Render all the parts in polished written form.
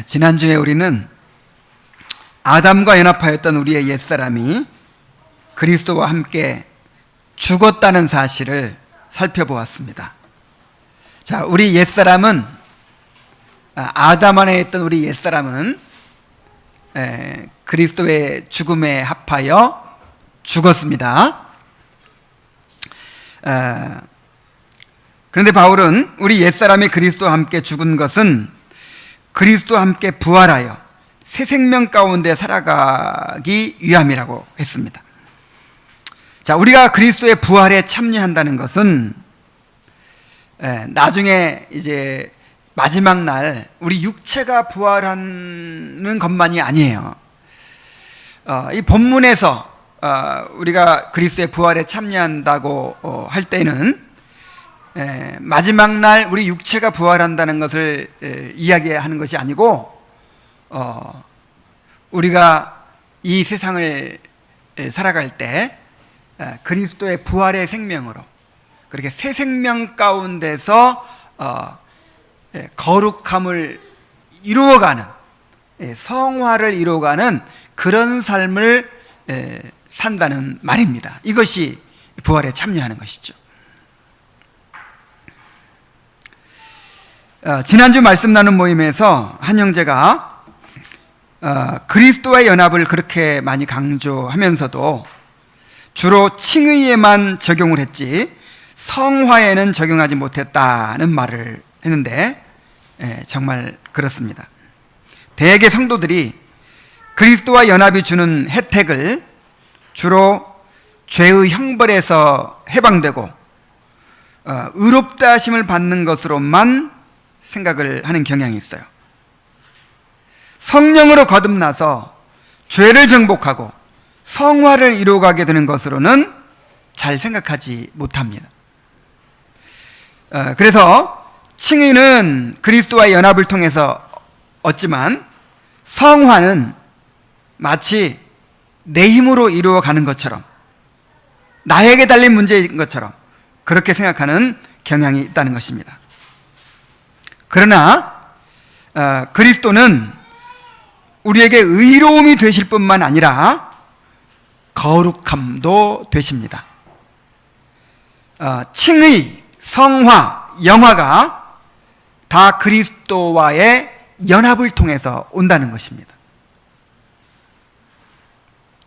지난주에 우리는 아담과 연합하였던 우리의 옛사람이 그리스도와 함께 죽었다는 사실을 살펴보았습니다. 자, 우리 옛사람은, 아담 안에 있던 우리 옛사람은 그리스도의 죽음에 합하여 죽었습니다. 그런데 바울은 우리 옛사람이 그리스도와 함께 죽은 것은 그리스도와 함께 부활하여 새 생명 가운데 살아가기 위함이라고 했습니다. 자, 우리가 그리스도의 부활에 참여한다는 것은 나중에 이제 마지막 날 우리 육체가 부활하는 것만이 아니에요. 이 본문에서 우리가 그리스도의 부활에 참여한다고 할 때는 마지막 날 우리 육체가 부활한다는 것을 이야기하는 것이 아니고 우리가 이 세상을 살아갈 때 그리스도의 부활의 생명으로 그렇게 새 생명 가운데서 거룩함을 이루어가는, 성화를 이루어가는 그런 삶을 산다는 말입니다. 이것이 부활에 참여하는 것이죠. 지난주 말씀 나눈 모임에서 한 형제가 그리스도와의 연합을 그렇게 많이 강조하면서도 주로 칭의에만 적용을 했지 성화에는 적용하지 못했다는 말을 했는데 정말 그렇습니다. 대개 성도들이 그리스도와 연합이 주는 혜택을 주로 죄의 형벌에서 해방되고 의롭다 하심을 받는 것으로만 생각을 하는 경향이 있어요. 성령으로 거듭나서 죄를 정복하고 성화를 이루어가게 되는 것으로는 잘 생각하지 못합니다. 그래서 칭의는 그리스도와의 연합을 통해서 얻지만 성화는 마치 내 힘으로 이루어가는 것처럼, 나에게 달린 문제인 것처럼 그렇게 생각하는 경향이 있다는 것입니다. 그러나 그리스도는 우리에게 의로움이 되실 뿐만 아니라 거룩함도 되십니다. 칭의, 성화, 영화가 다 그리스도와의 연합을 통해서 온다는 것입니다.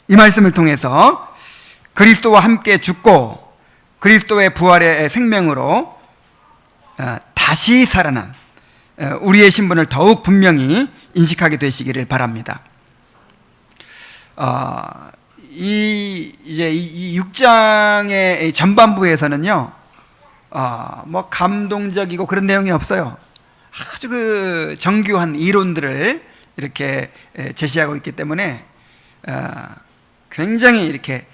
이 말씀을 통해서 그리스도와 함께 죽고 그리스도의 부활의 생명으로 다시 살아난 우리의 신분을 더욱 분명히 인식하게 되시기를 바랍니다. 이 6장의 전반부에서는요, 뭐 감동적이고 그런 내용이 없어요. 아주 그 정교한 이론들을 이렇게 제시하고 있기 때문에 굉장히 이렇게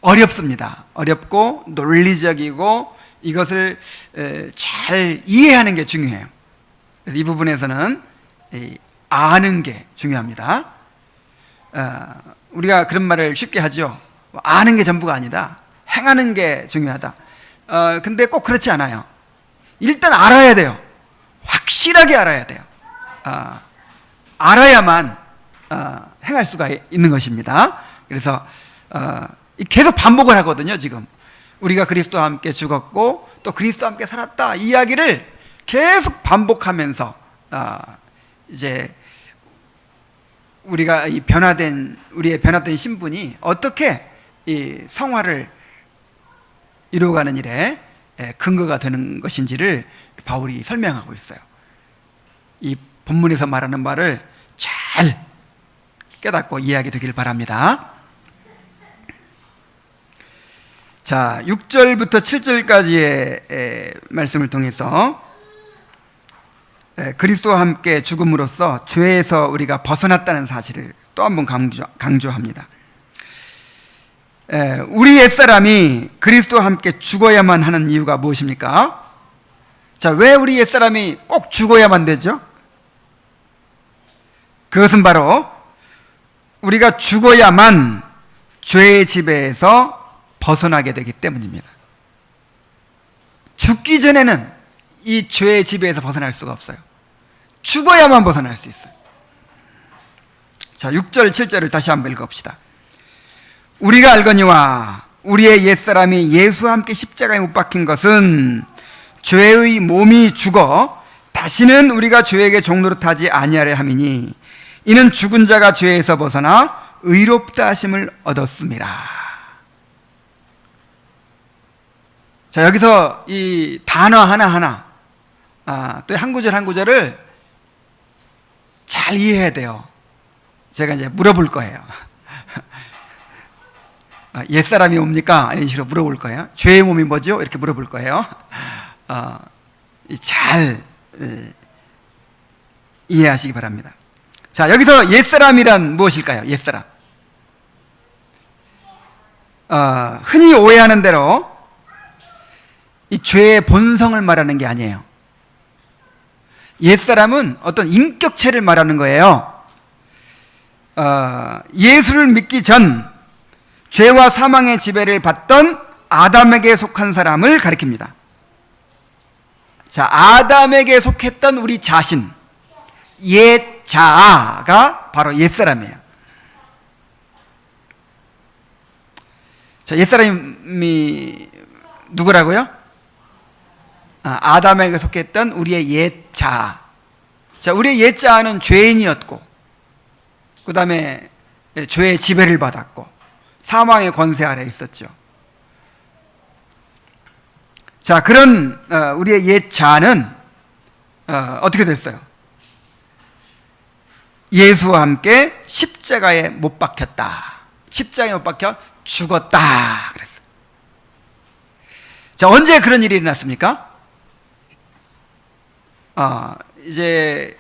어렵습니다. 어렵고 논리적이고 이것을 잘 이해하는 게 중요해요. 그래서 이 부분에서는 아는 게 중요합니다. 우리가 그런 말을 쉽게 하죠. 아는 게 전부가 아니다. 행하는 게 중요하다. 근데 꼭 그렇지 않아요. 일단 알아야 돼요. 확실하게 알아야 돼요. 알아야만 행할 수가 있는 것입니다. 그래서 계속 반복을 하거든요. 지금 우리가 그리스도와 함께 죽었고 또 그리스도와 함께 살았다 이 이야기를 계속 반복하면서 이제 우리가 우리의 변화된 신분이 어떻게 이 성화를 이루어가는 일에 근거가 되는 것인지를 바울이 설명하고 있어요. 이 본문에서 말하는 말을 잘 깨닫고 이해하게 되길 바랍니다. 자, 6절부터 7절까지의 말씀을 통해서 그리스도와 함께 죽음으로써 죄에서 우리가 벗어났다는 사실을 또 한 번 강조합니다. 우리 옛사람이 그리스도와 함께 죽어야만 하는 이유가 무엇입니까? 자, 왜 우리 옛사람이 꼭 죽어야만 되죠? 그것은 바로 우리가 죽어야만 죄의 지배에서 벗어나게 되기 때문입니다. 죽기 전에는 이 죄의 지배에서 벗어날 수가 없어요. 죽어야만 벗어날 수 있어요. 자, 6절 7절을 다시 한번 읽어봅시다. 우리가 알거니와 우리의 옛사람이 예수와 함께 십자가에 못 박힌 것은 죄의 몸이 죽어 다시는 우리가 죄에게 종노릇하지 아니하려 함이니 이는 죽은 자가 죄에서 벗어나 의롭다 하심을 얻었습니다. 자, 여기서 이 단어 하나하나, 또 한 구절 한 구절을 잘 이해해야 돼요. 제가 이제 물어볼 거예요. 옛사람이 뭡니까? 이런 식으로 물어볼 거예요. 죄의 몸이 뭐죠? 이렇게 물어볼 거예요. 잘 이해하시기 바랍니다. 자, 여기서 옛사람이란 무엇일까요? 옛사람. 흔히 오해하는 대로 이 죄의 본성을 말하는 게 아니에요. 옛사람은 어떤 인격체를 말하는 거예요. 예수를 믿기 전 죄와 사망의 지배를 받던 아담에게 속한 사람을 가리킵니다. 자, 아담에게 속했던 우리 자신, 옛 자아가 바로 옛사람이에요. 자, 옛사람이 누구라고요? 아담에게 속했던 우리의 옛 자아. 자, 우리의 옛 자아는 죄인이었고, 그 다음에 죄의 지배를 받았고, 사망의 권세 아래 있었죠. 자, 그런 우리의 옛 자아는 어떻게 됐어요? 예수와 함께 십자가에 못 박혔다. 십자가에 못 박혀 죽었다 그랬어요. 자, 언제 그런 일이 일어났습니까? 이제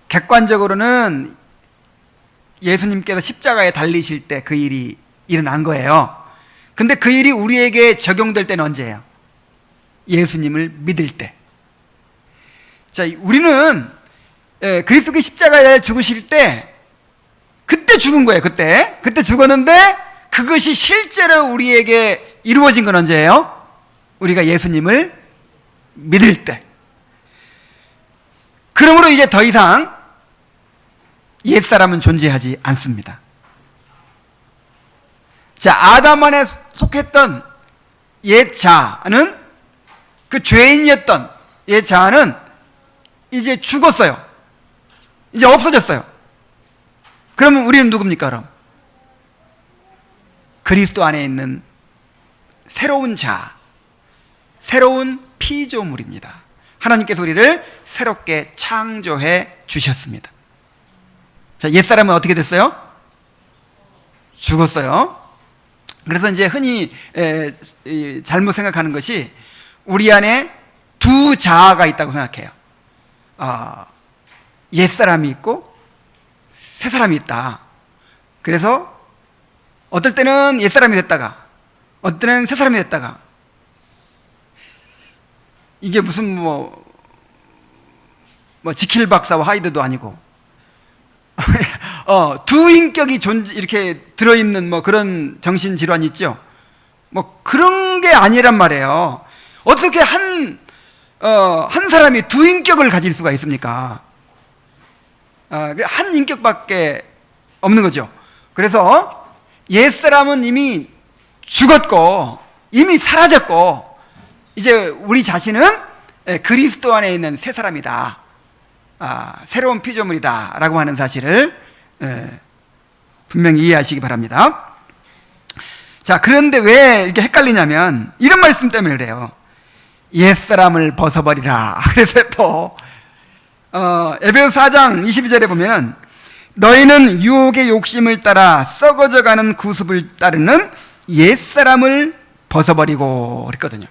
객관적으로는 예수님께서 십자가에 달리실 때 그 일이 일어난 거예요. 근데 그 일이 우리에게 적용될 때는 언제예요? 예수님을 믿을 때. 자, 우리는 그리스도의 십자가에 죽으실 때 그때 죽은 거예요. 그때 죽었는데 그것이 실제로 우리에게 이루어진 건 언제예요? 우리가 예수님을 믿을 때. 그러므로 이제 더 이상 옛사람은 존재하지 않습니다. 자, 아담 안에 속했던 옛 자아는, 그 죄인이었던 옛 자아는 이제 죽었어요. 이제 없어졌어요. 그러면 우리는 누굽니까, 그럼? 그리스도 안에 있는 새로운 자아, 새로운 피조물입니다. 하나님께서 우리를 새롭게 창조해 주셨습니다. 자, 옛사람은 어떻게 됐어요? 죽었어요. 그래서 이제 흔히 잘못 생각하는 것이 우리 안에 두 자아가 있다고 생각해요. 옛사람이 있고 새사람이 있다. 그래서 어떨 때는 옛사람이 됐다가 어떨 때는 새사람이 됐다가, 이게 무슨 뭐 지킬 박사와 하이드도 아니고 두 인격이 이렇게 들어있는 뭐 그런 정신질환 있죠. 뭐 그런 게 아니란 말이에요. 어떻게 한 사람이 두 인격을 가질 수가 있습니까? 한 인격밖에 없는 거죠. 그래서 옛사람은 이미 죽었고 이미 사라졌고, 이제 우리 자신은 그리스도 안에 있는 새 사람이다, 새로운 피조물이다 라고 하는 사실을 분명히 이해하시기 바랍니다. 자, 그런데 왜 이렇게 헷갈리냐면 이런 말씀 때문에 그래요. 옛사람을 벗어버리라. 그래서 또 에베소 4장 22절에 보면 너희는 유혹의 욕심을 따라 썩어져가는 구습을 따르는 옛사람을 벗어버리고 그랬거든요.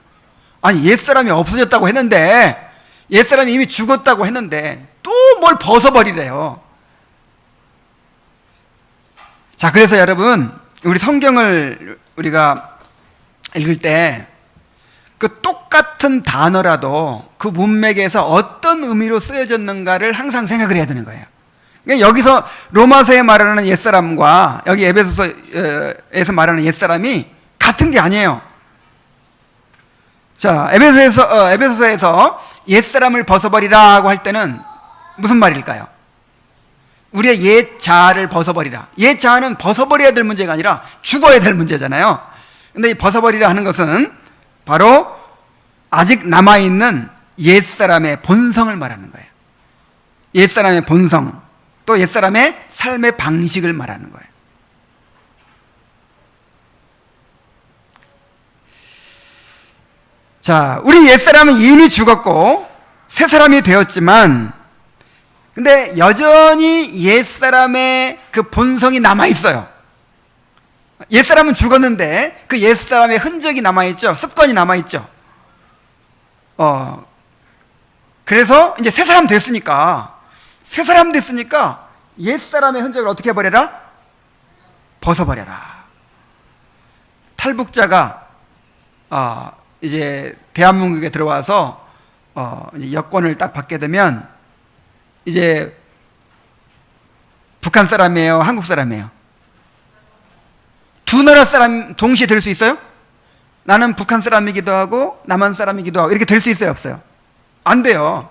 아니, 옛사람이 없어졌다고 했는데, 옛사람이 이미 죽었다고 했는데 또 뭘 벗어버리래요. 자, 그래서 여러분, 우리 성경을 우리가 읽을 때 그 똑같은 단어라도 그 문맥에서 어떤 의미로 쓰여졌는가를 항상 생각을 해야 되는 거예요. 그러니까 여기서 로마서에 말하는 옛사람과 여기 에베소서에서 말하는 옛사람이 같은 게 아니에요. 자, 에베소서에서 옛사람을 벗어버리라고 할 때는 무슨 말일까요? 우리의 옛 자아를 벗어버리라. 옛 자아는 벗어버려야 될 문제가 아니라 죽어야 될 문제잖아요. 근데 이 벗어버리라 하는 것은 바로 아직 남아있는 옛사람의 본성을 말하는 거예요. 옛사람의 본성, 또 옛사람의 삶의 방식을 말하는 거예요. 자, 우리 옛사람은 이미 죽었고 새 사람이 되었지만, 근데 여전히 옛사람의 그 본성이 남아있어요. 옛사람은 죽었는데 그 옛사람의 흔적이 남아있죠. 습관이 남아있죠. 그래서 이제 새 사람 됐으니까 옛사람의 흔적을 어떻게 해버려라? 벗어버려라. 탈북자가 이제 대한민국에 들어와서 이제 여권을 딱 받게 되면 이제 북한 사람이에요? 한국 사람이에요? 두 나라 사람 동시에 될 수 있어요? 나는 북한 사람이기도 하고 남한 사람이기도 하고 이렇게 될 수 있어요? 없어요? 안 돼요.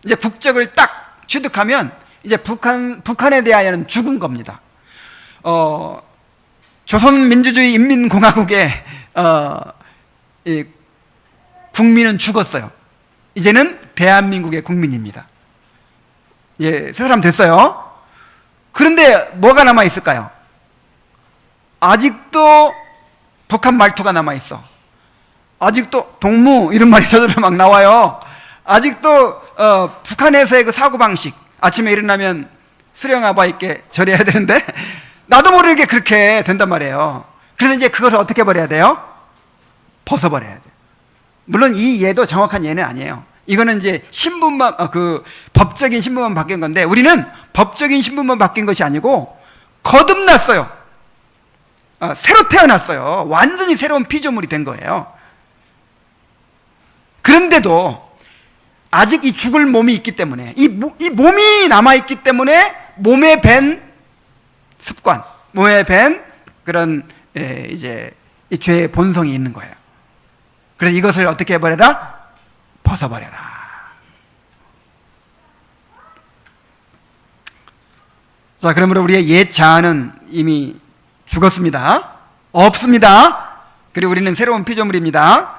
이제 국적을 딱 취득하면 이제 북한에 대하여는 죽은 겁니다. 조선민주주의 인민공화국의 이 국민은 죽었어요. 이제는 대한민국의 국민입니다. 예, 새 사람 됐어요. 그런데 뭐가 남아있을까요? 아직도 북한 말투가 남아있어. 아직도 동무 이런 말이 저절로 막 나와요. 아직도 북한에서의 그 사고방식, 아침에 일어나면 수령아바 있게 절해야 되는데 나도 모르게 그렇게 된단 말이에요. 그래서 이제 그걸 어떻게 버려야 돼요? 벗어버려야 돼요. 물론 이 예도 정확한 예는 아니에요. 이거는 이제 신분만, 법적인 신분만 바뀐 건데, 우리는 법적인 신분만 바뀐 것이 아니고 거듭났어요. 새로 태어났어요. 완전히 새로운 피조물이 된 거예요. 그런데도 아직 이 죽을 몸이 있기 때문에, 이 몸이 남아있기 때문에 몸에 밴 습관, 몸에 밴 그런 이제 이 죄의 본성이 있는 거예요. 그래서 이것을 어떻게 해버려라? 벗어버려라. 자, 그러므로 우리의 옛 자아는 이미 죽었습니다. 없습니다. 그리고 우리는 새로운 피조물입니다.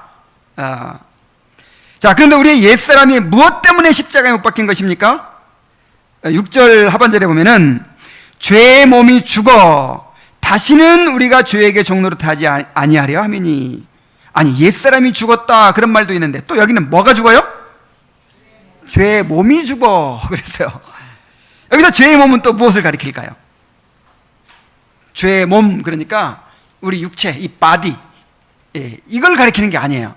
자, 그런데 우리의 옛사람이 무엇 때문에 십자가에 못 박힌 것입니까? 6절 하반절에 보면은 죄의 몸이 죽어 다시는 우리가 죄에게 종노릇 하지 아니하려 하미니. 아니, 옛사람이 죽었다 그런 말도 있는데 또 여기는 뭐가 죽어요? 죄의 몸이 죽어 그랬어요. 여기서 죄의 몸은 또 무엇을 가리킬까요? 죄의 몸, 그러니까 우리 육체, 이 바디, 이걸 가리키는 게 아니에요.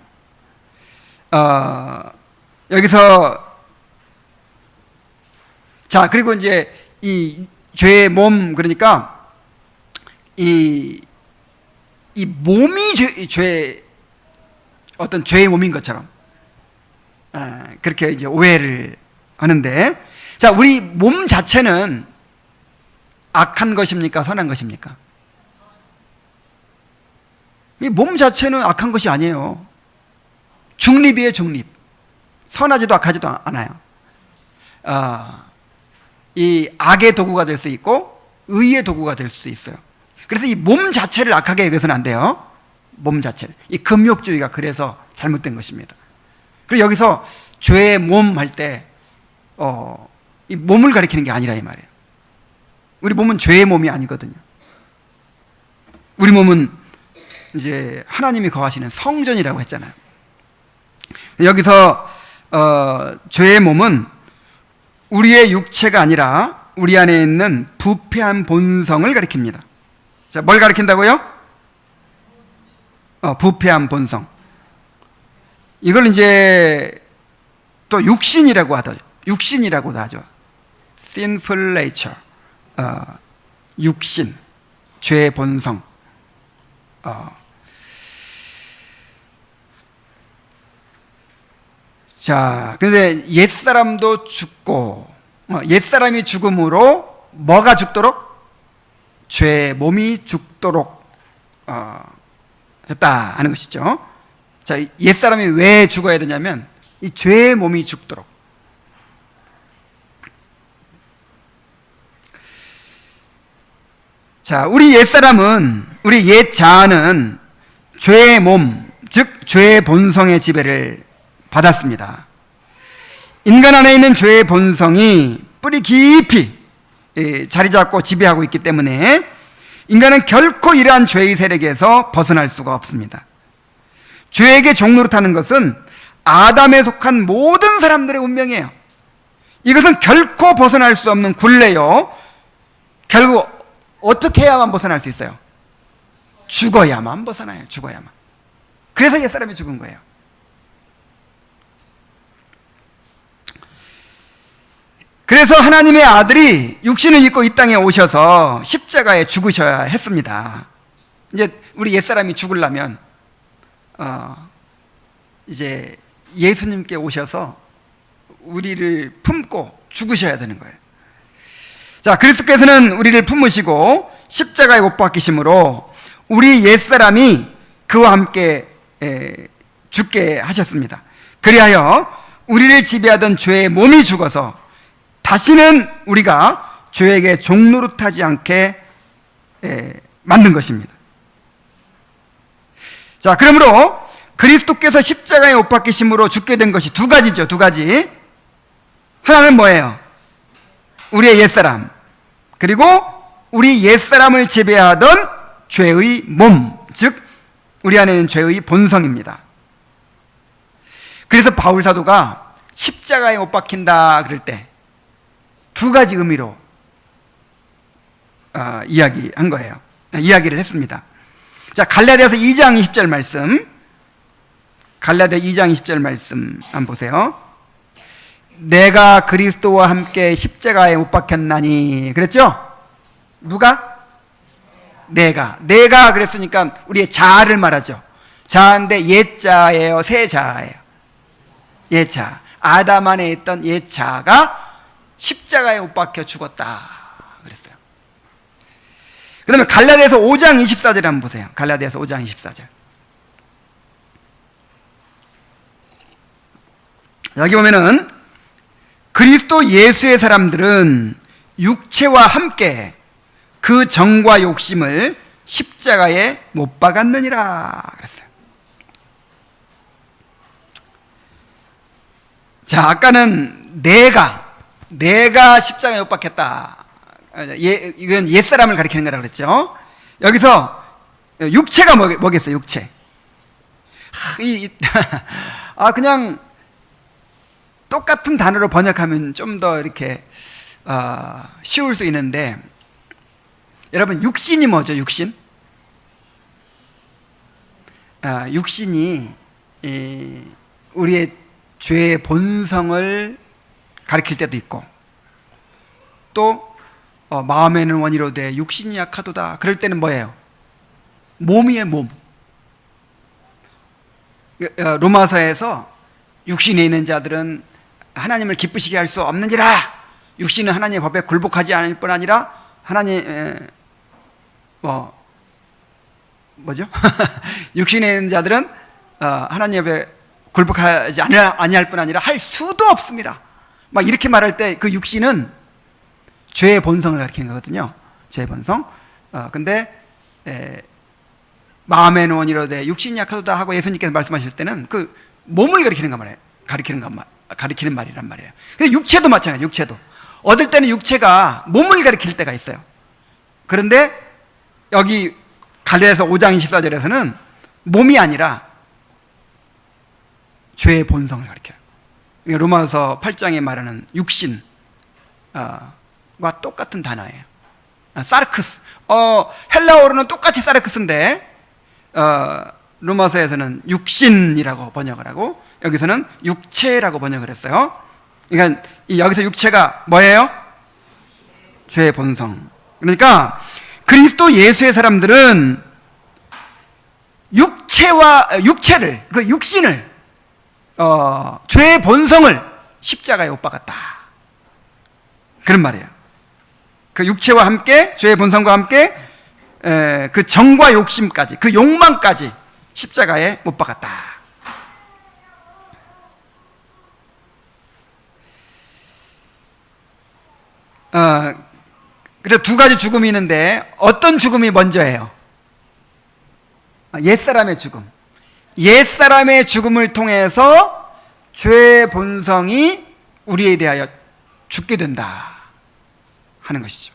여기서 자, 그리고 이제 이 죄의 몸, 그러니까 이 몸이 어떤 죄의 몸인 것처럼 그렇게 이제 오해를 하는데, 자, 우리 몸 자체는 악한 것입니까? 선한 것입니까? 이 몸 자체는 악한 것이 아니에요. 중립이에요, 중립. 선하지도 악하지도 않아요. 이 악의 도구가 될 수 있고 의의 도구가 될 수 있어요. 그래서 이 몸 자체를 악하게 여겨서는 안 돼요. 몸 자체를. 이 금욕주의가 그래서 잘못된 것입니다. 그리고 여기서 죄의 몸 할 때 이 몸을 가리키는 게 아니라 이 말이에요. 우리 몸은 죄의 몸이 아니거든요. 우리 몸은 이제 하나님이 거하시는 성전이라고 했잖아요. 여기서 죄의 몸은 우리의 육체가 아니라 우리 안에 있는 부패한 본성을 가리킵니다. 자, 뭘 가리킨다고요? 부패한 본성. 이걸 이제 또 육신이라고 하죠. sinful nature. 육신, 죄의 본성. 자, 그런데 옛사람도 죽고, 옛사람이 죽음으로 뭐가 죽도록? 죄의 몸이 죽도록 했다 하는 것이죠. 자, 옛사람이 왜 죽어야 되냐면 이 죄의 몸이 죽도록. 자, 우리 옛사람은, 우리 옛 자아는 죄의 몸, 즉 죄의 본성의 지배를 받았습니다. 인간 안에 있는 죄의 본성이 뿌리 깊이 자리 잡고 지배하고 있기 때문에 인간은 결코 이러한 죄의 세력에서 벗어날 수가 없습니다. 죄에게 종노릇하는 것은 아담에 속한 모든 사람들의 운명이에요. 이것은 결코 벗어날 수 없는 굴레요. 결국 어떻게 해야만 벗어날 수 있어요? 죽어야만 벗어나요. 죽어야만. 그래서 옛사람이 죽은 거예요. 그래서 하나님의 아들이 육신을 입고 이 땅에 오셔서 십자가에 죽으셔야 했습니다. 이제 우리 옛사람이 죽으려면 이제 예수님께 오셔서 우리를 품고 죽으셔야 되는 거예요. 자, 그리스도께서는 우리를 품으시고 십자가에 못 박히심으로 우리 옛사람이 그와 함께 죽게 하셨습니다. 그리하여 우리를 지배하던 죄의 몸이 죽어서 다시는 우리가 죄에게 종노릇하지 않게 만든 것입니다. 자, 그러므로 그리스도께서 십자가에 못 박히심으로 죽게 된 것이 두 가지죠. 두 가지. 하나는 뭐예요? 우리의 옛사람, 그리고 우리 옛사람을 지배하던 죄의 몸, 즉 우리 안에는 죄의 본성입니다. 그래서 바울 사도가 십자가에 못 박힌다 그럴 때 두 가지 의미로 이야기한 거예요. 이야기를 했습니다. 자, 갈라디아서 2장 20절 말씀, 갈라디아 2장 20절 말씀 한번 보세요. 내가 그리스도와 함께 십자가에 못 박혔나니 그랬죠? 누가? 내가 그랬으니까 우리의 자아를 말하죠. 자아인데 옛자예요, 새 자아예요? 옛자. 아담 안에 있던 옛자가 십자가에 못 박혀 죽었다 그랬어요. 그 다음에 갈라디아서 5장 24절 한번 보세요. 갈라디아서 5장 24절. 여기 보면은 그리스도 예수의 사람들은 육체와 함께 그 정과 욕심을 십자가에 못 박았느니라 그랬어요. 자, 아까는 내가 십자가에 못 박혔다. 이건 옛사람을 가리키는 거라고 그랬죠. 여기서 육체가 뭐겠어요? 육체. 그냥 똑같은 단어로 번역하면 좀 더 이렇게 쉬울 수 있는데, 여러분 육신이 뭐죠? 육신? 육신이 우리의 죄의 본성을 가리킬 때도 있고, 또 마음에는 원이로되 육신이 약하도다 그럴 때는 뭐예요? 몸이에요. 몸. 로마서에서 육신에 있는 자들은 하나님을 기쁘시게 할 수 없는지라, 육신은 하나님의 법에 굴복하지 않을 뿐 아니라 하나님 뭐죠? 육신에 있는 자들은 하나님의 법에 굴복하지 아니할 뿐 아니라 할 수도 없습니다. 막 이렇게 말할 때 그 육신은 죄의 본성을 가리키는 거거든요. 죄의 본성. 근데 마음에는 원이로되 육신이 약하도다 하고 예수님께서 말씀하실 때는 그 몸을 가리키는 말이란 말이에요. 근데 육체도 마찬가지예요. 육체도 어떨 때는 육체가 몸을 가리킬 때가 있어요. 그런데 여기 갈라디아서 5장 24절에서는 몸이 아니라 죄의 본성을 가리켜요. 로마서 8장에 말하는 육신과 똑같은 단어예요. 사르크스. 헬라어로는 똑같이 사르크스인데 로마서에서는 육신이라고 번역을 하고 여기서는 육체라고 번역을 했어요. 그러니까 여기서 육체가 뭐예요? 죄의 본성. 그러니까 그리스도 예수의 사람들은 육체를, 그 육신을, 죄의 본성을 십자가에 못 박았다. 그런 말이에요. 그 육체와 함께, 죄의 본성과 함께 그 정과 욕심까지, 그 욕망까지 십자가에 못 박았다. 그래서 두 가지 죽음이 있는데 어떤 죽음이 먼저예요? 옛사람의 죽음. 옛사람의 죽음을 통해서 죄의 본성이 우리에 대하여 죽게 된다 하는 것이죠.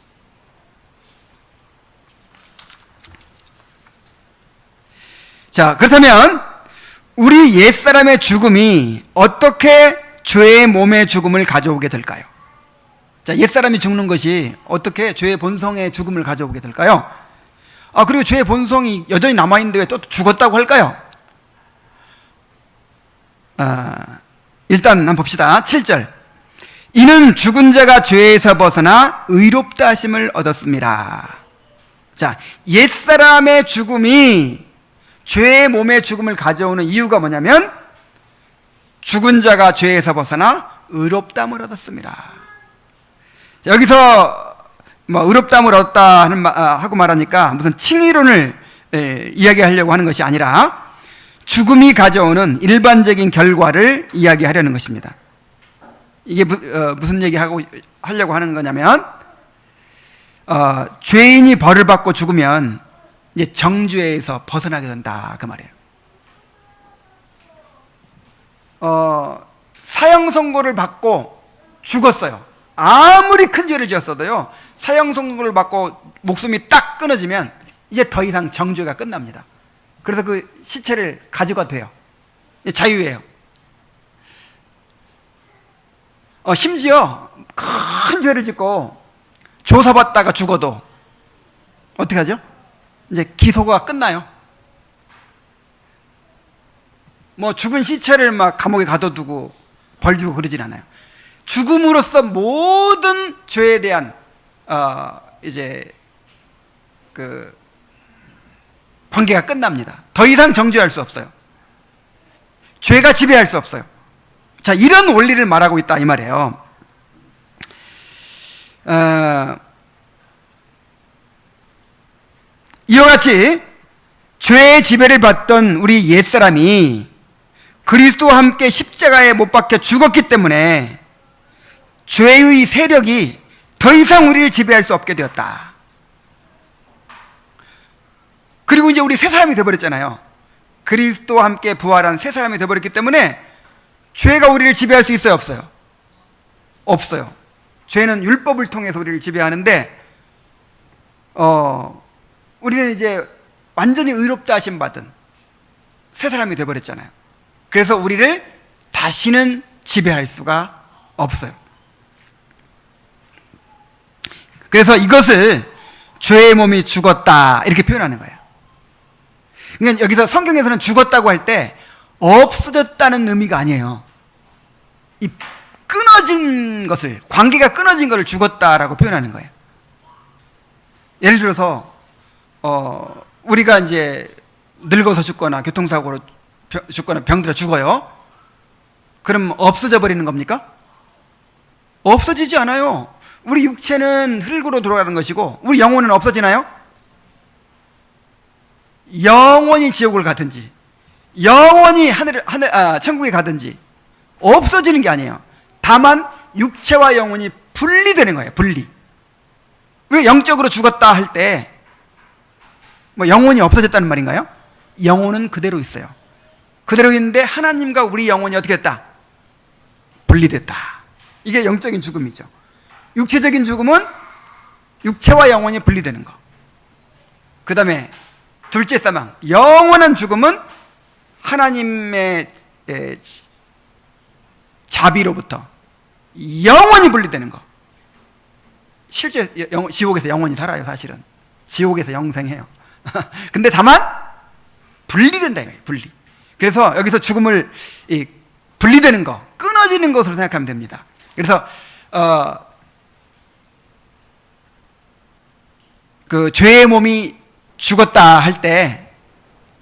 자, 그렇다면 우리 옛사람의 죽음이 어떻게 죄의 몸의 죽음을 가져오게 될까요? 자, 옛사람이 죽는 것이 어떻게 죄의 본성의 죽음을 가져오게 될까요? 그리고 죄의 본성이 여전히 남아있는데 왜 또 죽었다고 할까요? 일단 한번 봅시다. 7절. 이는 죽은 자가 죄에서 벗어나 의롭다 하심을 얻었습니다. 자, 옛사람의 죽음이 죄의 몸의 죽음을 가져오는 이유가 뭐냐면 죽은 자가 죄에서 벗어나 의롭다함을 얻었습니다. 자, 여기서 의롭다함을 얻었다 하고 말하니까 무슨 칭의론을 이야기하려고 하는 것이 아니라 죽음이 가져오는 일반적인 결과를 이야기하려는 것입니다. 이게 무슨 하려고 하는 거냐면 죄인이 벌을 받고 죽으면 이제 정죄에서 벗어나게 된다 그 말이에요. 사형 선고를 받고 죽었어요. 아무리 큰 죄를 지었어도요, 사형 선고를 받고 목숨이 딱 끊어지면 이제 더 이상 정죄가 끝납니다. 그래서 그 시체를 가져가도 돼요. 자유예요. 심지어 큰 죄를 짓고 조사받다가 죽어도 어떻게 하죠? 이제 기소가 끝나요. 죽은 시체를 막 감옥에 가둬두고 벌 주고 그러진 않아요. 죽음으로써 모든 죄에 대한 이제 그 관계가 끝납니다. 더 이상 정죄할 수 없어요. 죄가 지배할 수 없어요. 자, 이런 원리를 말하고 있다 이 말이에요. 이와 같이 죄의 지배를 받던 우리 옛사람이 그리스도와 함께 십자가에 못 박혀 죽었기 때문에 죄의 세력이 더 이상 우리를 지배할 수 없게 되었다. 그리고 이제 우리 새 사람이 되어버렸잖아요. 그리스도와 함께 부활한 새 사람이 되어버렸기 때문에 죄가 우리를 지배할 수 있어요, 없어요? 없어요. 죄는 율법을 통해서 우리를 지배하는데 우리는 이제 완전히 의롭다 하심 받은 새 사람이 되어버렸잖아요. 그래서 우리를 다시는 지배할 수가 없어요. 그래서 이것을 죄의 몸이 죽었다 이렇게 표현하는 거예요. 그러니까 여기서 성경에서는 죽었다고 할 때 없어졌다는 의미가 아니에요. 이 끊어진 것을, 관계가 끊어진 것을 죽었다라고 표현하는 거예요. 예를 들어서 우리가 이제 늙어서 죽거나 교통사고로 죽거나 병들어 죽어요. 그럼 없어져 버리는 겁니까? 없어지지 않아요. 우리 육체는 흙으로 돌아가는 것이고 우리 영혼은 없어지나요? 영원히 지옥을 가든지 영원히 천국에 가든지 없어지는 게 아니에요. 다만 육체와 영혼이 분리되는 거예요. 분리. 왜 영적으로 죽었다 할 때 영혼이 없어졌다는 말인가요? 영혼은 그대로 있어요. 그대로 있는데 하나님과 우리 영혼이 어떻게 됐다? 분리됐다. 이게 영적인 죽음이죠. 육체적인 죽음은 육체와 영혼이 분리되는 거. 그 다음에 둘째 사망, 영원한 죽음은 하나님의 자비로부터 영원히 분리되는 거. 실제 지옥에서 영원히 살아요. 사실은 지옥에서 영생해요. 근데 다만 분리된다 이거예요. 분리. 그래서 여기서 죽음을 분리되는 거, 끊어지는 것으로 생각하면 됩니다. 그래서 그 죄의 몸이 죽었다 할 때,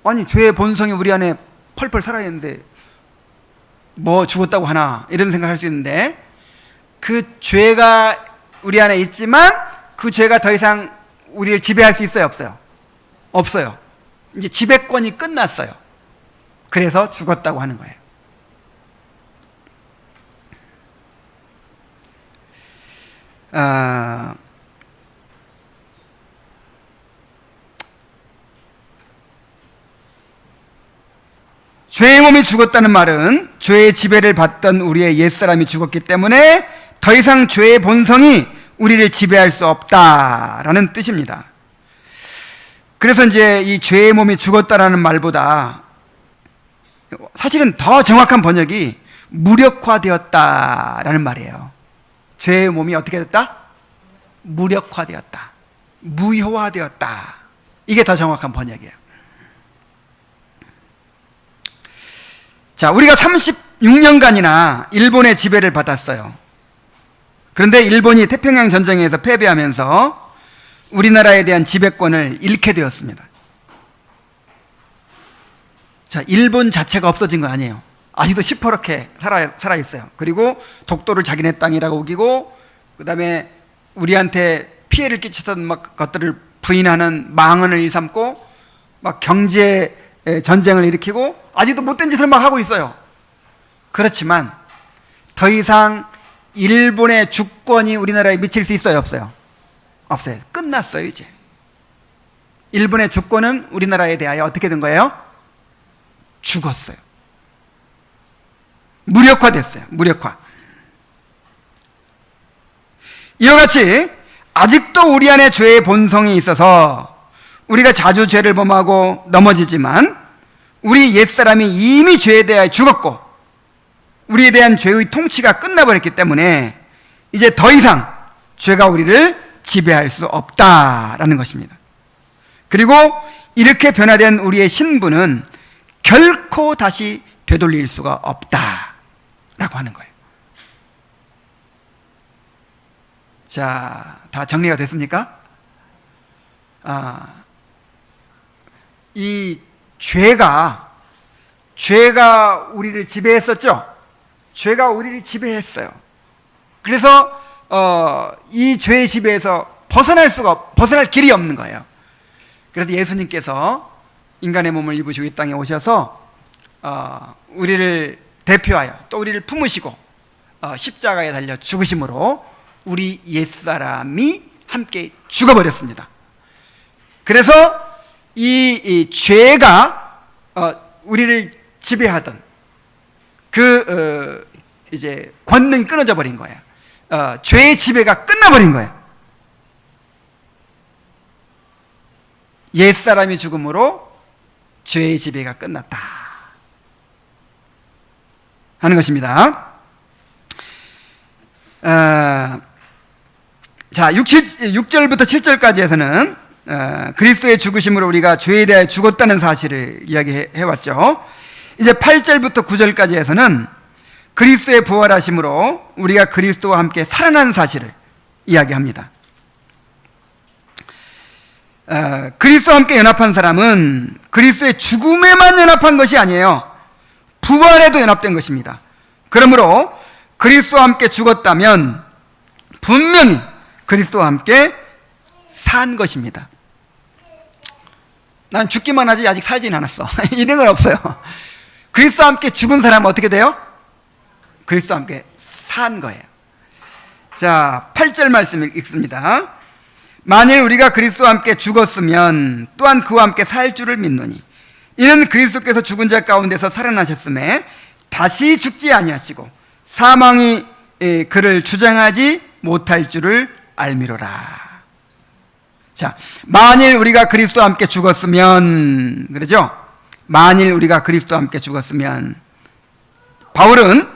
아니 죄의 본성이 우리 안에 펄펄 살아있는데 뭐 죽었다고 하나 이런 생각할 수 있는데, 그 죄가 우리 안에 있지만 그 죄가 더 이상 우리를 지배할 수 있어요, 없어요? 없어요. 이제 지배권이 끝났어요. 그래서 죽었다고 하는 거예요. 죄의 몸이 죽었다는 말은 죄의 지배를 받던 우리의 옛사람이 죽었기 때문에 더 이상 죄의 본성이 우리를 지배할 수 없다라는 뜻입니다. 그래서 이제 이 죄의 몸이 죽었다라는 말보다 사실은 더 정확한 번역이 무력화되었다라는 말이에요. 죄의 몸이 어떻게 됐다? 무력화되었다. 무효화되었다. 이게 더 정확한 번역이에요. 자, 우리가 36년간이나 일본의 지배를 받았어요. 그런데 일본이 태평양 전쟁에서 패배하면서 우리나라에 대한 지배권을 잃게 되었습니다. 자, 일본 자체가 없어진 건 아니에요. 아직도 시퍼렇게 살아있어요. 그리고 독도를 자기네 땅이라고 우기고, 그 다음에 우리한테 피해를 끼쳤던 막 것들을 부인하는 망언을 일삼고, 막 경제 전쟁을 일으키고, 아직도 못된 짓을 막 하고 있어요. 그렇지만 더 이상 일본의 주권이 우리나라에 미칠 수 있어요, 없어요? 없어요. 끝났어요, 이제. 일본의 주권은 우리나라에 대하여 어떻게 된 거예요? 죽었어요. 무력화됐어요. 무력화. 이와 같이 아직도 우리 안에 죄의 본성이 있어서 우리가 자주 죄를 범하고 넘어지지만 우리 옛사람이 이미 죄에 대하여 죽었고 우리에 대한 죄의 통치가 끝나버렸기 때문에 이제 더 이상 죄가 우리를 지배할 수 없다라는 것입니다. 그리고 이렇게 변화된 우리의 신분은 결코 다시 되돌릴 수가 없다라고 하는 거예요. 자, 다 정리가 됐습니까? 이 죄가 우리를 지배했었죠? 죄가 우리를 지배했어요. 그래서 이 죄의 지배에서 벗어날 길이 없는 거예요. 그래서 예수님께서 인간의 몸을 입으시고 이 땅에 오셔서 우리를 대표하여 또 우리를 품으시고 십자가에 달려 죽으심으로 우리 옛사람이 함께 죽어버렸습니다. 그래서 이 죄가 우리를 지배하던 그 이제 권능이 끊어져 버린 거예요. 죄의 지배가 끝나버린 거예요. 옛사람이 죽음으로 죄의 지배가 끝났다 하는 것입니다. 자, 6절부터 7절까지에서는 그리스도의 죽으심으로 우리가 죄에 대해 죽었다는 사실을 이야기해왔죠. 이제 8절부터 9절까지에서는 그리스도의 부활하심으로 우리가 그리스도와 함께 살아난 사실을 이야기합니다. 그리스도와 함께 연합한 사람은 그리스도의 죽음에만 연합한 것이 아니에요. 부활에도 연합된 것입니다. 그러므로 그리스도와 함께 죽었다면 분명히 그리스도와 함께 산 것입니다. 난 죽기만 하지 아직 살진 않았어. 이런 건 없어요. 그리스도와 함께 죽은 사람은 어떻게 돼요? 그리스도와 함께 산 거예요. 자, 8절 말씀 읽습니다. 만일 우리가 그리스도와 함께 죽었으면 또한 그와 함께 살 줄을 믿노니 이는 그리스도께서 죽은 자 가운데서 살아나셨음에 다시 죽지 아니하시고 사망이 그를 주장하지 못할 줄을 알미로라. 자, 만일 우리가 그리스도와 함께 죽었으면, 그러죠? 만일 우리가 그리스도와 함께 죽었으면, 바울은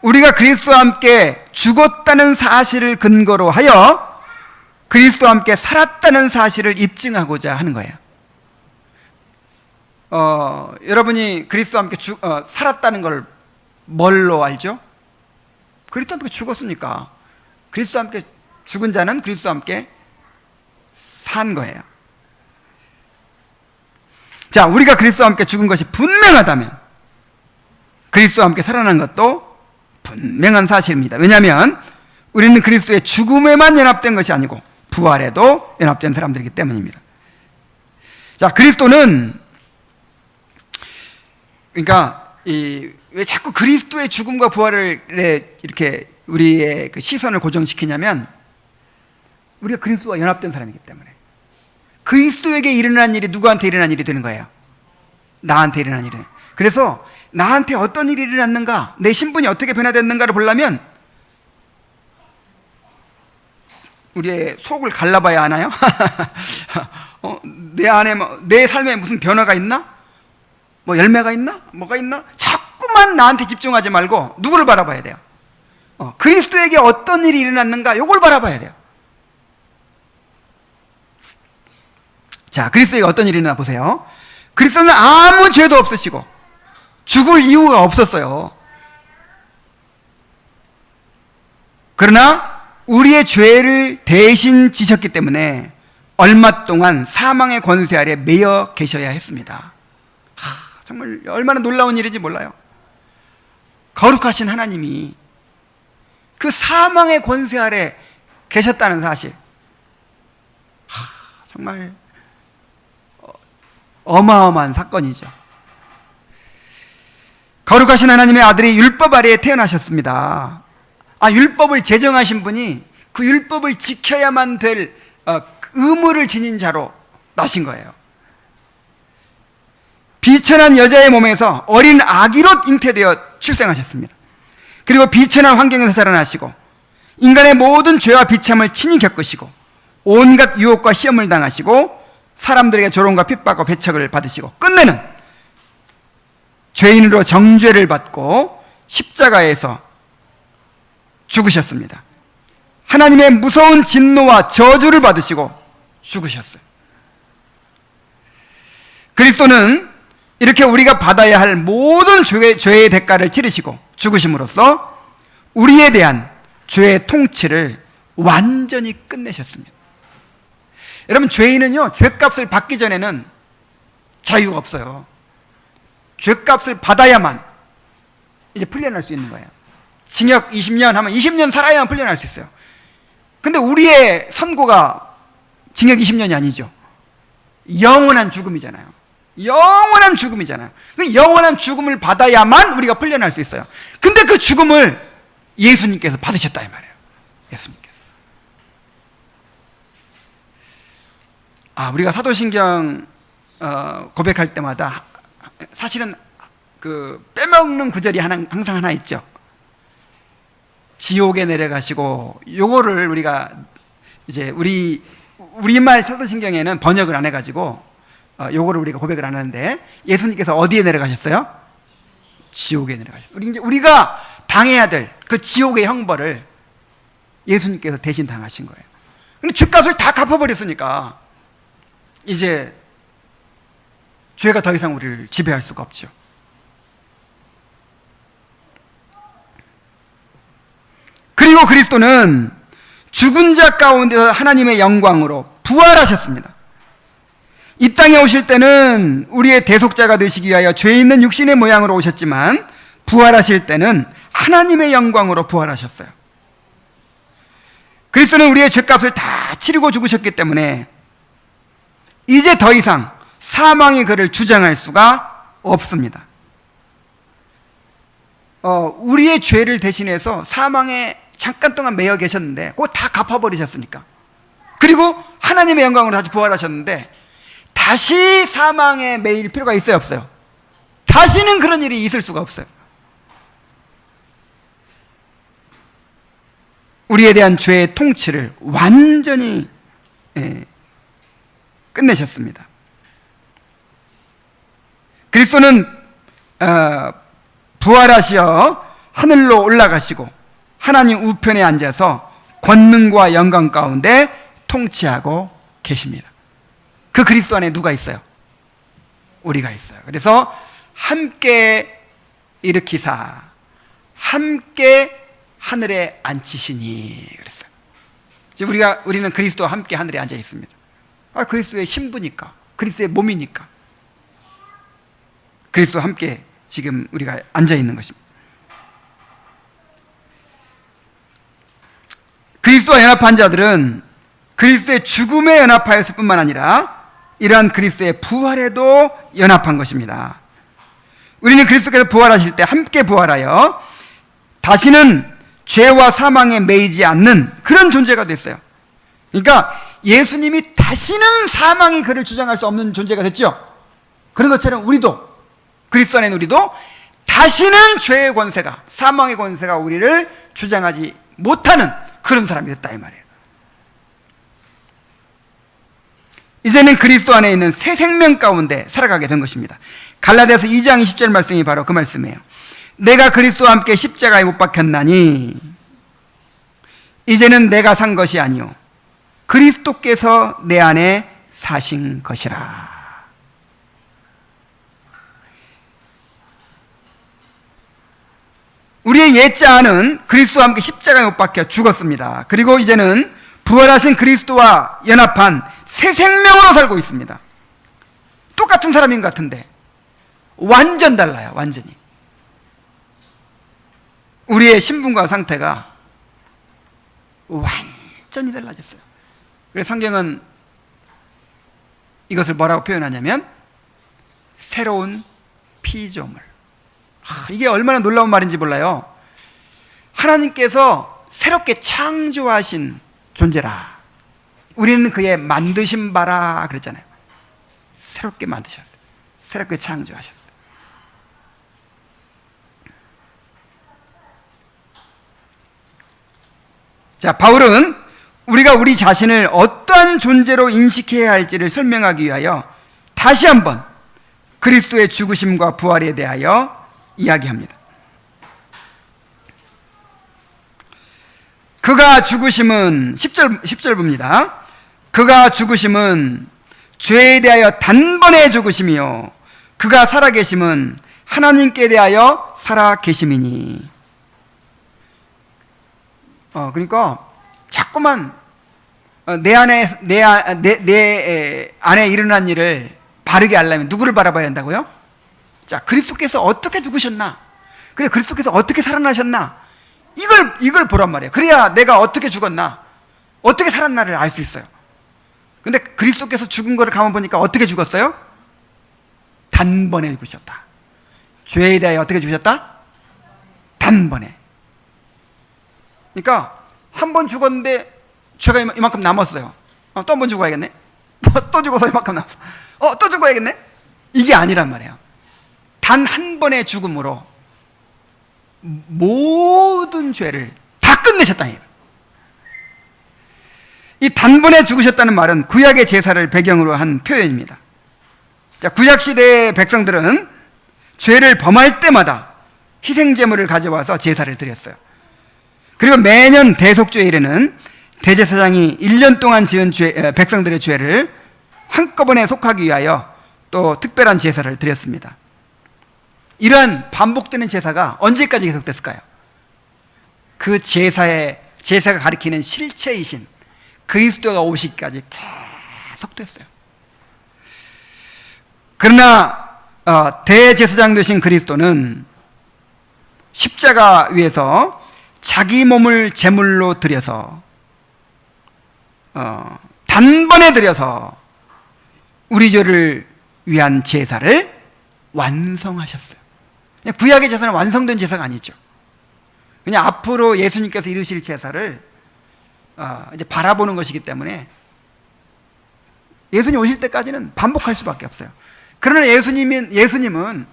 우리가 그리스도와 함께 죽었다는 사실을 근거로 하여 그리스도와 함께 살았다는 사실을 입증하고자 하는 거예요. 여러분이 그리스도와 함께 살았다는 걸 뭘로 알죠? 그리스도와 함께 죽었으니까. 그리스도와 함께 죽은 자는 그리스도와 함께 산 거예요. 자, 우리가 그리스도와 함께 죽은 것이 분명하다면 그리스도와 함께 살아난 것도 분명한 사실입니다. 왜냐하면 우리는 그리스도의 죽음에만 연합된 것이 아니고 부활에도 연합된 사람들이기 때문입니다. 자, 그리스도는 그러니까 왜 자꾸 그리스도의 죽음과 부활을 이렇게 우리의 그 시선을 고정시키냐면 우리가 그리스도와 연합된 사람이기 때문에 그리스도에게 일어난 일이 누구한테 일어난 일이 되는 거예요? 나한테 일어난 일은. 그래서 나한테 어떤 일이 일어났는가, 내 신분이 어떻게 변화됐는가를 보려면 우리의 속을 갈라봐야 하나요? 내 안에 내 삶에 무슨 변화가 있나? 뭐 열매가 있나? 뭐가 있나? 자꾸만 나한테 집중하지 말고 누구를 바라봐야 돼요? 그리스도에게 어떤 일이 일어났는가, 요걸 바라봐야 돼요. 자, 그리스도에게 어떤 일이 일어나 보세요. 그리스도는 아무 죄도 없으시고 죽을 이유가 없었어요. 그러나 우리의 죄를 대신 지셨기 때문에 얼마 동안 사망의 권세 아래 매여 계셔야 했습니다. 정말 얼마나 놀라운 일인지 몰라요. 거룩하신 하나님이 그 사망의 권세 아래 계셨다는 사실, 정말 어마어마한 사건이죠. 거룩하신 하나님의 아들이 율법 아래에 태어나셨습니다. 율법을 제정하신 분이 그 율법을 지켜야만 될 의무를 지닌 자로 나신 거예요. 비천한 여자의 몸에서 어린 아기로 잉태되어 출생하셨습니다. 그리고 비천한 환경에서 자라나시고 인간의 모든 죄와 비참을 친히 겪으시고 온갖 유혹과 시험을 당하시고 사람들에게 조롱과 핍박과 배척을 받으시고 끝내는 죄인으로 정죄를 받고 십자가에서 죽으셨습니다. 하나님의 무서운 진노와 저주를 받으시고 죽으셨어요. 그리스도는 이렇게 우리가 받아야 할 모든 죄의 대가를 치르시고 죽으심으로써 우리에 대한 죄의 통치를 완전히 끝내셨습니다. 여러분, 죄인은요, 죄값을 받기 전에는 자유가 없어요. 죄값을 받아야만 이제 풀려날 수 있는 거예요. 징역 20년 하면 20년 살아야만 풀려날 수 있어요. 근데 우리의 선고가 징역 20년이 아니죠. 영원한 죽음이잖아요. 영원한 죽음이잖아요. 그 영원한 죽음을 받아야만 우리가 풀려날 수 있어요. 근데 그 죽음을 예수님께서 받으셨다 이 말이에요. 예수님께서. 우리가 사도신경 고백할 때마다 사실은 그 빼먹는 구절이 항상 하나 있죠. 지옥에 내려가시고, 요거를 우리가 이제 우리말 사도신경에는 번역을 안 해가지고 요거를 우리가 고백을 안 하는데, 예수님께서 어디에 내려가셨어요? 지옥에 내려가셨어요. 우리가 당해야 될 그 지옥의 형벌을 예수님께서 대신 당하신 거예요. 근데 죄값을 다 갚아버렸으니까 이제 죄가 더 이상 우리를 지배할 수가 없죠. 그리고 그리스도는 죽은 자 가운데서 하나님의 영광으로 부활하셨습니다. 이 땅에 오실 때는 우리의 대속자가 되시기 위하여 죄 있는 육신의 모양으로 오셨지만 부활하실 때는 하나님의 영광으로 부활하셨어요. 그리스도는 우리의 죄값을 다 치르고 죽으셨기 때문에 이제 더 이상 사망이 그를 주장할 수가 없습니다. 우리의 죄를 대신해서 사망에 잠깐 동안 매여 계셨는데 그거 다 갚아버리셨으니까, 그리고 하나님의 영광으로 다시 부활하셨는데 다시 사망에 매일 필요가 있어요, 없어요? 다시는 그런 일이 있을 수가 없어요. 우리에 대한 죄의 통치를 완전히 끝내셨습니다. 그리스도는 부활하시어 하늘로 올라가시고 하나님 우편에 앉아서 권능과 영광 가운데 통치하고 계십니다. 그 그리스도 안에 누가 있어요? 우리가 있어요. 그래서 함께 일으키사 함께 하늘에 앉히시니 그랬어요. 지금 우리는 그리스도와 함께 하늘에 앉아 있습니다. 그리스도의 신부니까, 그리스도의 몸이니까 그리스도와 함께 지금 우리가 앉아 있는 것입니다. 그리스도와 연합한 자들은 그리스도의 죽음에 연합하였을 뿐만 아니라 이러한 그리스도의 부활에도 연합한 것입니다. 우리는 그리스도께서 부활하실 때 함께 부활하여 다시는 죄와 사망에 매이지 않는 그런 존재가 됐어요. 그러니까 예수님이 다시는 사망이 그를 주장할 수 없는 존재가 됐죠. 그런 것처럼 우리도 그리스도 안에 우리도 다시는 죄의 권세가, 사망의 권세가 우리를 주장하지 못하는 그런 사람이 됐다 이 말이에요. 이제는 그리스도 안에 있는 새 생명 가운데 살아가게 된 것입니다. 갈라디아서 2장 20절 말씀이 바로 그 말씀이에요. 내가 그리스도와 함께 십자가에 못 박혔나니 이제는 내가 산 것이 아니요 그리스도께서 내 안에 사신 것이라. 우리의 옛자는 그리스도와 함께 십자가에 못 박혀 죽었습니다. 그리고 이제는 부활하신 그리스도와 연합한 새 생명으로 살고 있습니다. 똑같은 사람인 것 같은데 완전 달라요. 완전히. 우리의 신분과 상태가 완전히 달라졌어요. 그래서 성경은 이것을 뭐라고 표현하냐면 새로운 피조물. 이게 얼마나 놀라운 말인지 몰라요. 하나님께서 새롭게 창조하신 존재라. 우리는 그의 만드신 바라 그랬잖아요. 새롭게 만드셨어요. 새롭게 창조하셨어요. 자, 바울은 우리가 우리 자신을 어떠한 존재로 인식해야 할지를 설명하기 위하여 다시 한번 그리스도의 죽으심과 부활에 대하여 이야기합니다. 그가 죽으심은 10절 봅니다. 그가 죽으심은 죄에 대하여 단번에 죽으심이요 그가 살아계심은 하나님께 대하여 살아계심이니. 그러니까 자꾸만 내 안에 일어난 일을 바르게 하려면 누구를 바라봐야 한다고요? 자, 그리스도께서 어떻게 죽으셨나? 그래, 그리스도께서 어떻게 살아나셨나? 이걸 보란 말이에요. 그래야 내가 어떻게 죽었나, 어떻게 살았나를 알 수 있어요. 근데 그리스도께서 죽은 거를 가만 보니까 어떻게 죽었어요? 단번에 죽으셨다. 죄에 대하여 어떻게 죽으셨다? 단번에. 그러니까 한 번 죽었는데 죄가 이만큼 남았어요. 또 한 번 죽어야겠네. 또 죽어서 이만큼 남았어. 또 죽어야겠네. 이게 아니란 말이에요. 단 한 번의 죽음으로 모든 죄를 다 끝내셨다는 얘기예요. 이 단번에 죽으셨다는 말은 구약의 제사를 배경으로 한 표현입니다. 자, 구약시대의 백성들은 죄를 범할 때마다 희생제물을 가져와서 제사를 드렸어요. 그리고 매년 대속죄일에는 대제사장이 1년 동안 지은 백성들의 죄를 한꺼번에 속하기 위하여 또 특별한 제사를 드렸습니다. 이러한 반복되는 제사가 언제까지 계속됐을까요? 그 제사가 가리키는 실체이신 그리스도가 오시기까지 계속됐어요. 그러나 대제사장 되신 그리스도는 십자가 위에서 자기 몸을 제물로 드려서 단번에 드려서 우리 죄를 위한 제사를 완성하셨어요. 구약의 제사는 완성된 제사가 아니죠. 그냥 앞으로 예수님께서 이루실 제사를 이제 바라보는 것이기 때문에 예수님 오실 때까지는 반복할 수밖에 없어요. 그러나 예수님은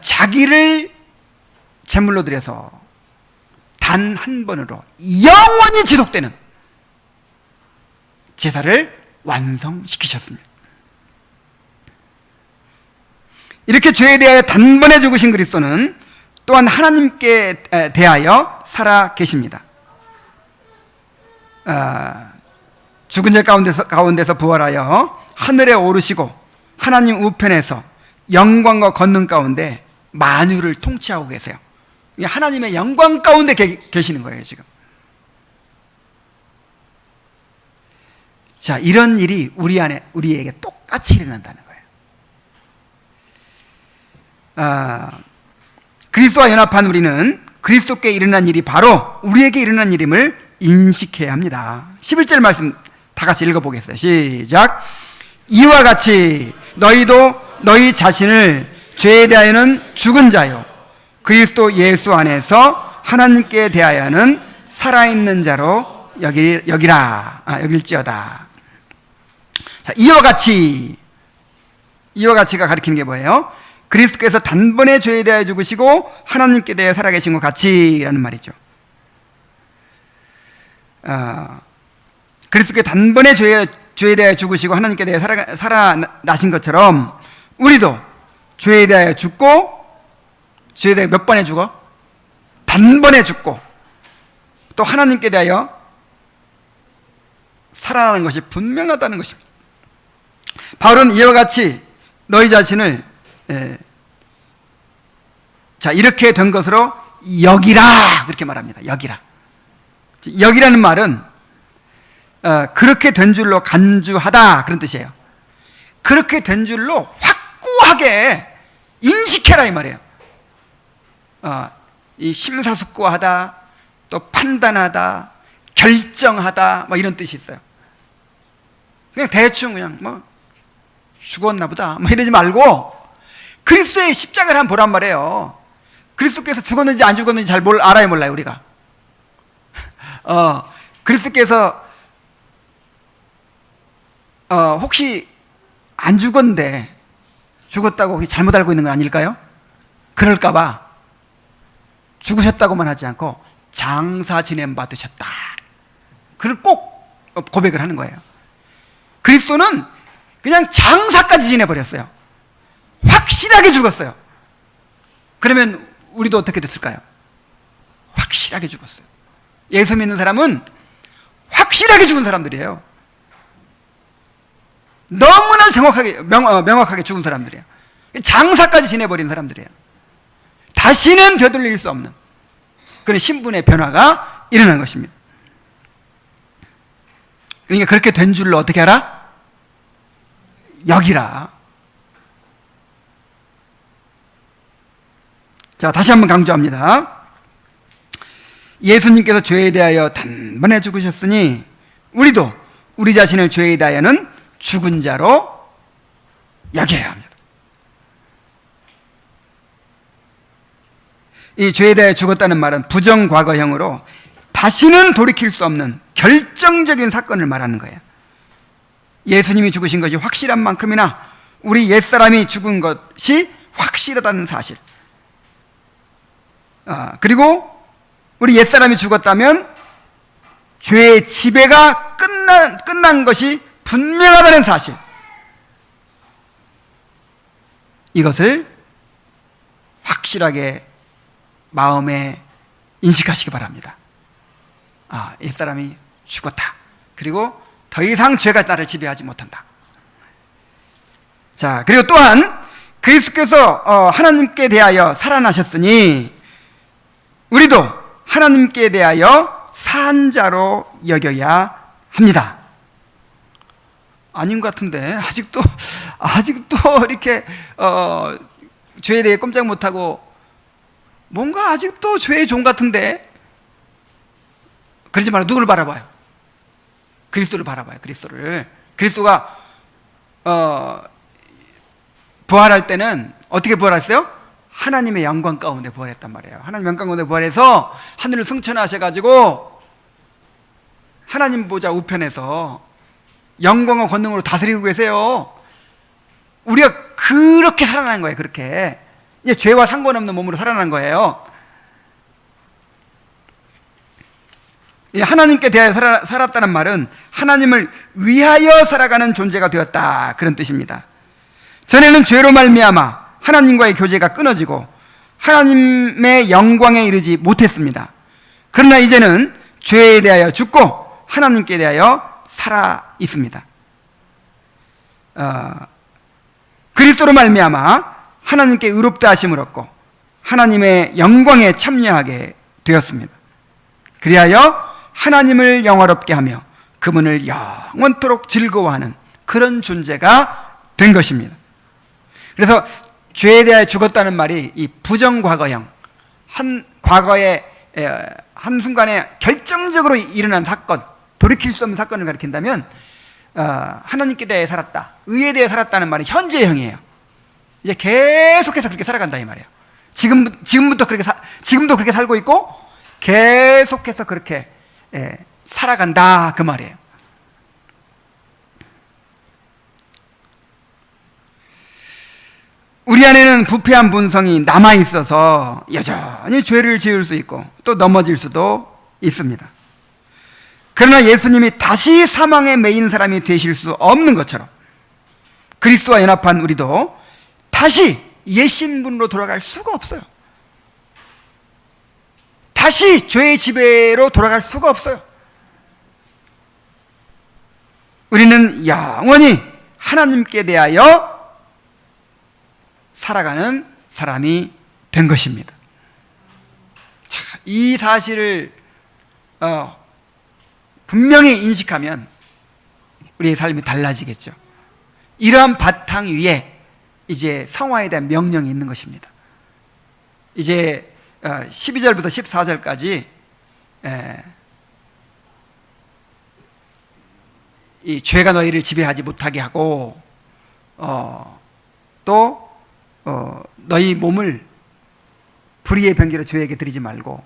자기를 제물로 드려서 단 한 번으로 영원히 지속되는 제사를 완성시키셨습니다. 이렇게 죄에 대하여 단번에 죽으신 그리스도는 또한 하나님께 대하여 살아 계십니다. 죽은 자 가운데서 부활하여 하늘에 오르시고 하나님 우편에서 영광과 권능 가운데 만유를 통치하고 계세요. 하나님의 영광 가운데 계시는 거예요, 지금. 자, 이런 일이 우리에게 똑같이 일어난다는 거예요. 그리스도와 연합한 우리는 그리스도께 일어난 일이 바로 우리에게 일어난 일임을 인식해야 합니다. 11절 말씀 다 같이 읽어보겠어요. 시작. 이와 같이 너희도 너희 자신을 죄에 대하여는 죽은 자요 그리스도 예수 안에서 하나님께 대하여는 살아있는 자로 여길지어다. 자, 이와 같이 이와 같이가 가리키는 게 뭐예요? 그리스도께서 단번에 죄에 대하여 죽으시고 하나님께 대하여 살아계신 것 같이라는 말이죠. 그리스도께서 단번에 죄에 대하여 죽으시고 하나님께 대하여 살아나신 것처럼 우리도 죄에 대하여 죽고, 죄에 대하여 몇 번에 죽어? 단번에 죽고, 또 하나님께 대하여 살아나는 것이 분명하다는 것입니다. 바울은 이와 같이 너희 자신을 이렇게 된 것으로 여기라, 그렇게 말합니다. 여기라. 여기라는 말은 그렇게 된 줄로 간주하다, 그런 뜻이에요. 그렇게 된 줄로 확고하게 인식해라, 이 말이에요. 이 심사숙고하다, 또 판단하다, 결정하다, 뭐 이런 뜻이 있어요. 그냥 대충 그냥 뭐 죽었나 보다, 뭐 이러지 말고 그리스도의 십자가를 한번 보란 말이에요. 그리스도께서 죽었는지 안 죽었는지 잘 알아요, 몰라요, 우리가? 그리스도께서 혹시 안 죽었는데 죽었다고 혹시 잘못 알고 있는 건 아닐까요? 그럴까봐 죽으셨다고만 하지 않고 장사 지냄 받으셨다, 그걸 꼭 고백을 하는 거예요. 그리스도는 그냥 장사까지 지내버렸어요. 확실하게 죽었어요. 그러면 우리도 어떻게 됐을까요? 확실하게 죽었어요. 예수 믿는 사람은 확실하게 죽은 사람들이에요. 너무나 정확하게 명확하게 죽은 사람들이에요. 장사까지 지내버린 사람들이에요. 다시는 되돌릴 수 없는 그런 신분의 변화가 일어난 것입니다. 그러니까 그렇게 된 줄로 어떻게 알아? 여기라. 자, 다시 한번 강조합니다. 예수님께서 죄에 대하여 단번에 죽으셨으니 우리도 우리 자신을 죄에 대하여는 죽은 자로 여겨야 합니다. 이 죄에 대해 죽었다는 말은 부정과거형으로 다시는 돌이킬 수 없는 결정적인 사건을 말하는 거예요. 예수님이 죽으신 것이 확실한 만큼이나 우리 옛사람이 죽은 것이 확실하다는 사실. 그리고 우리 옛사람이 죽었다면 죄의 지배가 끝난 것이 분명하다는 사실. 이것을 확실하게 마음에 인식하시기 바랍니다. 옛사람이 죽었다. 그리고 더 이상 죄가 나를 지배하지 못한다. 자, 그리고 또한 그리스도께서 하나님께 대하여 살아나셨으니 우리도 하나님께 대하여 산 자로 여겨야 합니다. 아닌 것 같은데 아직도 이렇게 죄에 대해 꼼짝 못하고 뭔가 아직도 죄의 종 같은데. 그러지 말고 누구를 바라봐요? 그리스도를 바라봐요. 그리스도가 부활할 때는 어떻게 부활했어요? 하나님의 영광 가운데 부활했단 말이에요. 하나님 영광 가운데 부활해서 하늘을 승천하셔가지고 하나님 보좌 우편에서 영광과 권능으로 다스리고 계세요. 우리가 그렇게 살아난 거예요. 그렇게 이제 죄와 상관없는 몸으로 살아난 거예요. 하나님께 대하여 살았다는 말은 하나님을 위하여 살아가는 존재가 되었다, 그런 뜻입니다. 전에는 죄로 말미암아 하나님과의 교제가 끊어지고 하나님의 영광에 이르지 못했습니다. 그러나 이제는 죄에 대하여 죽고 하나님께 대하여 살아 있습니다. 그리스도로 말미암아 하나님께 의롭다 하심을 얻고 하나님의 영광에 참여하게 되었습니다. 그리하여 하나님을 영화롭게 하며 그분을 영원토록 즐거워하는 그런 존재가 된 것입니다. 그래서 죄에 대하여 죽었다는 말이 이 부정과거형, 과거에 한순간에 결정적으로 일어난 사건, 돌이킬 수 없는 사건을 가리킨다면 하나님께 대해 살았다, 의에 대해 살았다는 말은 현재형이에요. 이제 계속해서 그렇게 살아간다 이 말이에요. 지금도 그렇게 살고 있고 계속해서 그렇게 살아간다, 그 말이에요. 우리 안에는 부패한 본성이 남아있어서 여전히 죄를 지을 수 있고 또 넘어질 수도 있습니다. 그러나 예수님이 다시 사망에 매인 사람이 되실 수 없는 것처럼 그리스도와 연합한 우리도 다시 옛 신분으로 돌아갈 수가 없어요. 다시 죄의 지배로 돌아갈 수가 없어요. 우리는 영원히 하나님께 대하여 살아가는 사람이 된 것입니다. 자, 이 사실을 분명히 인식하면 우리의 삶이 달라지겠죠. 이러한 바탕 위에 이제 성화에 대한 명령이 있는 것입니다. 이제 12절부터 14절까지 이 죄가 너희를 지배하지 못하게 하고 또 너희 몸을 불의의 병기로 죄에게 드리지 말고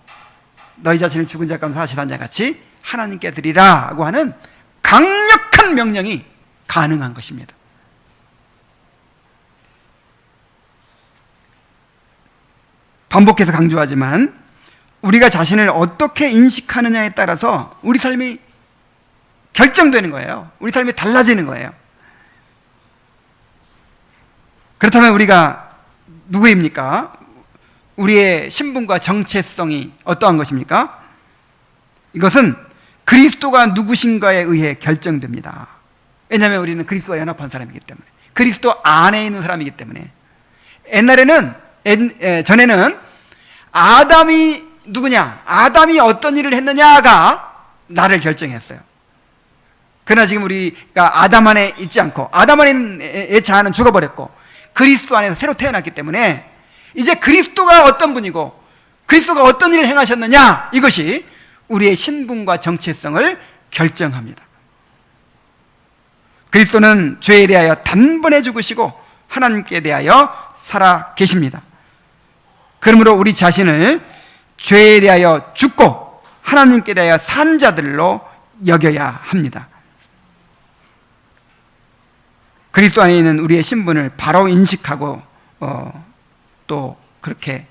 너희 자신을 죽은 자 가운데 사시던 자 같이 하나님께 드리라고 하는 강력한 명령이 가능한 것입니다. 반복해서 강조하지만 우리가 자신을 어떻게 인식하느냐에 따라서 우리 삶이 결정되는 거예요. 우리 삶이 달라지는 거예요. 그렇다면 우리가 누구입니까? 우리의 신분과 정체성이 어떠한 것입니까? 이것은 그리스도가 누구신가에 의해 결정됩니다. 왜냐하면 우리는 그리스도와 연합한 사람이기 때문에, 그리스도 안에 있는 사람이기 때문에. 전에는 아담이 누구냐, 아담이 어떤 일을 했느냐가 나를 결정했어요. 그러나 지금 우리가 아담 안에 있지 않고 아담 안에 있는 자아는 죽어버렸고 그리스도 안에서 새로 태어났기 때문에 이제 그리스도가 어떤 분이고 그리스도가 어떤 일을 행하셨느냐, 이것이 우리의 신분과 정체성을 결정합니다. 그리스도는 죄에 대하여 단번에 죽으시고 하나님께 대하여 살아 계십니다. 그러므로 우리 자신을 죄에 대하여 죽고 하나님께 대하여 산 자들로 여겨야 합니다. 그리스도 안에 있는 우리의 신분을 바로 인식하고 또 그렇게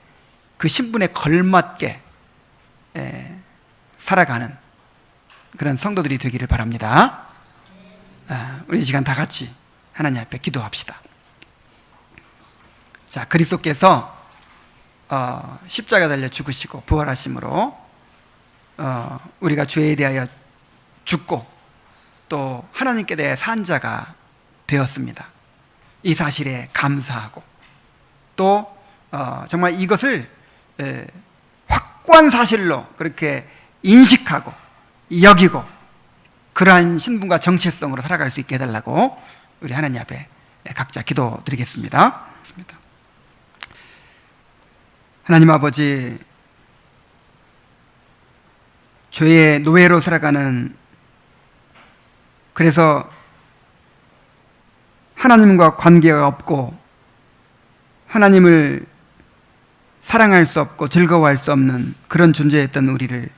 그 신분에 걸맞게 살아가는 그런 성도들이 되기를 바랍니다. 우리 시간 다 같이 하나님 앞에 기도합시다. 자, 그리스도께서 십자가 달려 죽으시고 부활하심으로 우리가 죄에 대하여 죽고 또 하나님께 대해 산 자가 되었습니다. 이 사실에 감사하고 또 정말 이것을 확고한 사실로 그렇게 인식하고 여기고 그러한 신분과 정체성으로 살아갈 수 있게 해달라고 우리 하나님 앞에 각자 기도드리겠습니다. 하나님 아버지, 죄의 노예로 살아가는, 그래서 하나님과 관계가 없고 하나님을 사랑할 수 없고 즐거워할 수 없는 그런 존재였던 우리를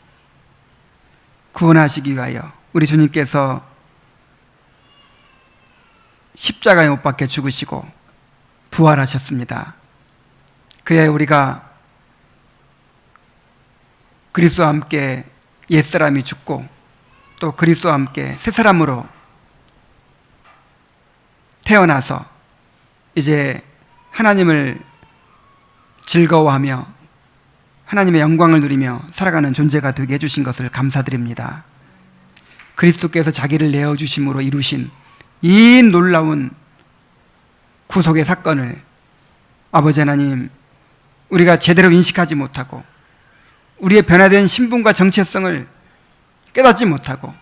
구원하시기 위하여 우리 주님께서 십자가에 못 박혀 죽으시고 부활하셨습니다. 그래야 우리가 그리스도와 함께 옛사람이 죽고 또 그리스도와 함께 새사람으로 태어나서 이제 하나님을 즐거워하며 하나님의 영광을 누리며 살아가는 존재가 되게 해주신 것을 감사드립니다. 그리스도께서 자기를 내어주심으로 이루신 이 놀라운 구속의 사건을 아버지 하나님, 우리가 제대로 인식하지 못하고 우리의 변화된 신분과 정체성을 깨닫지 못하고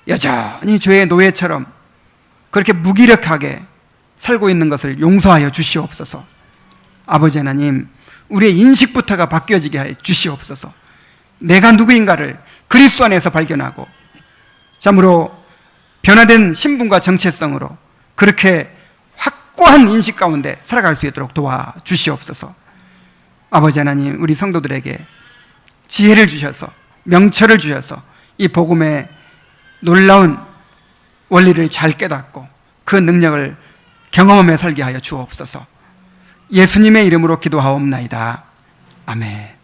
여전히 죄의 노예처럼 그렇게 무기력하게 살고 있는 것을 용서하여 주시옵소서. 아버지 하나님, 우리의 인식부터가 바뀌어지게 하여 주시옵소서. 내가 누구인가를 그리스도 안에서 발견하고 참으로 변화된 신분과 정체성으로 그렇게 확고한 인식 가운데 살아갈 수 있도록 도와주시옵소서. 아버지 하나님, 우리 성도들에게 지혜를 주셔서 명철을 주셔서 이 복음의 놀라운 원리를 잘 깨닫고 그 능력을 경험하며 살게 하여 주옵소서. 예수님의 이름으로 기도하옵나이다. 아멘.